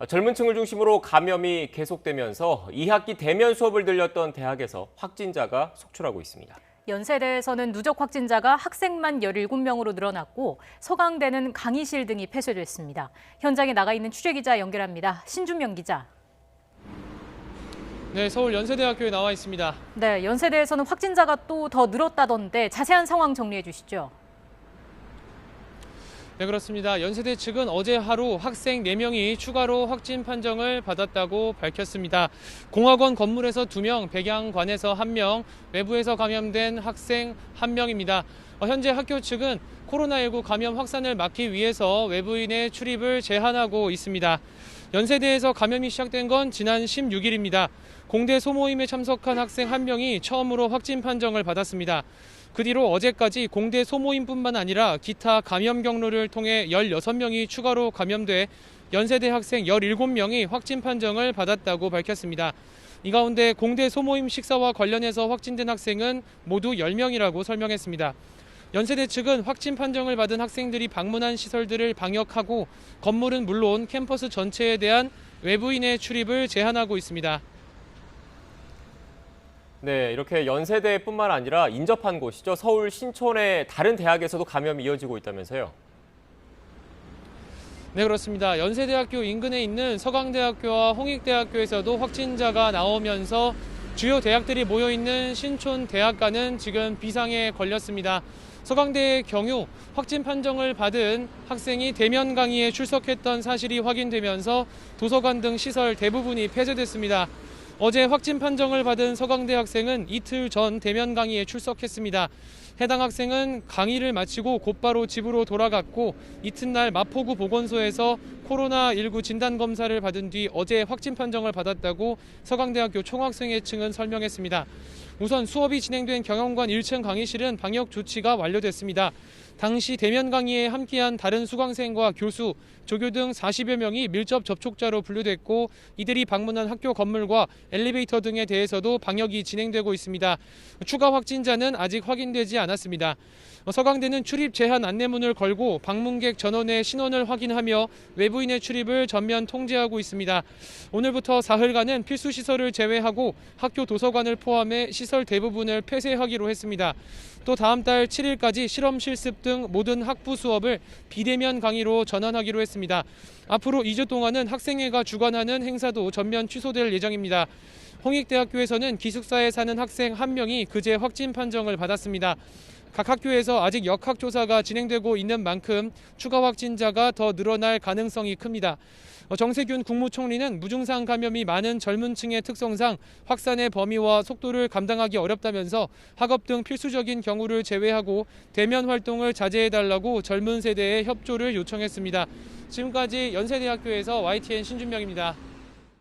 젊은 층을 중심으로 감염이 계속되면서 2학기 대면 수업을 들렸던 대학에서 확진자가 속출하고 있습니다. 연세대에서는 누적 확진자가 학생만 17명으로 늘어났고 서강대는 강의실 등이 폐쇄됐습니다. 현장에 나가 있는 취재기자 연결합니다. 신준명 기자. 네, 서울 연세대학교에 나와 있습니다. 네, 연세대에서는 확진자가 또 더 늘었다던데 자세한 상황 정리해 주시죠. 네, 그렇습니다. 연세대 측은 어제 하루 학생 4명이 추가로 확진 판정을 받았다고 밝혔습니다. 공학원 건물에서 2명, 백양관에서 1명, 외부에서 감염된 학생 1명입니다. 현재 학교 측은 코로나19 감염 확산을 막기 위해서 외부인의 출입을 제한하고 있습니다. 연세대에서 감염이 시작된 건 지난 16일입니다. 공대 소모임에 참석한 학생 1명이 처음으로 확진 판정을 받았습니다. 그 뒤로 어제까지 공대 소모임뿐만 아니라 기타 감염 경로를 통해 16명이 추가로 감염돼 연세대 학생 17명이 확진 판정을 받았다고 밝혔습니다. 이 가운데 공대 소모임 식사와 관련해서 확진된 학생은 모두 10명이라고 설명했습니다. 연세대 측은 확진 판정을 받은 학생들이 방문한 시설들을 방역하고 건물은 물론 캠퍼스 전체에 대한 외부인의 출입을 제한하고 있습니다. 네, 이렇게 연세대뿐만 아니라 인접한 곳이죠. 서울 신촌의 다른 대학에서도 감염이 이어지고 있다면서요. 네, 그렇습니다. 연세대학교 인근에 있는 서강대학교와 홍익대학교에서도 확진자가 나오면서 주요 대학들이 모여있는 신촌대학가는 지금 비상에 걸렸습니다. 서강대의 경우 확진 판정을 받은 학생이 대면 강의에 출석했던 사실이 확인되면서 도서관 등 시설 대부분이 폐쇄됐습니다. 어제 확진 판정을 받은 서강대 학생은 이틀 전 대면 강의에 출석했습니다. 해당 학생은 강의를 마치고 곧바로 집으로 돌아갔고 이튿날 마포구 보건소에서 코로나19 진단검사를 받은 뒤 어제 확진 판정을 받았다고 서강대학교 총학생회 측은 설명했습니다. 우선 수업이 진행된 경영관 1층 강의실은 방역 조치가 완료됐습니다. 당시 대면 강의에 함께한 다른 수강생과 교수, 조교 등 40여 명이 밀접 접촉자로 분류됐고 이들이 방문한 학교 건물과 엘리베이터 등에 대해서도 방역이 진행되고 있습니다. 추가 확진자는 아직 확인되지 않았습니다. 서강대는 출입 제한 안내문을 걸고 방문객 전원의 신원을 확인하며 외부인의 출입을 전면 통제하고 있습니다. 오늘부터 사흘간은 필수 시설을 제외하고 학교 도서관을 포함해 시설 대부분을 폐쇄하기로 했습니다. 또 다음 달 7일까지 실험 실습 등 모든 학부 수업을 비대면 강의로 전환하기로 했습니다. 앞으로 2주 동안은 학생회가 주관하는 행사도 전면 취소될 예정입니다. 홍익대학교에서는 기숙사에 사는 학생 1명이 그제 확진 판정을 받았습니다. 각 학교에서 아직 역학조사가 진행되고 있는 만큼 추가 확진자가 더 늘어날 가능성이 큽니다. 정세균 국무총리는 무증상 감염이 많은 젊은 층의 특성상 확산의 범위와 속도를 감당하기 어렵다면서 학업 등 필수적인 경우를 제외하고 대면 활동을 자제해달라고 젊은 세대에 협조를 요청했습니다. 지금까지 연세대학교에서 YTN 신준명입니다.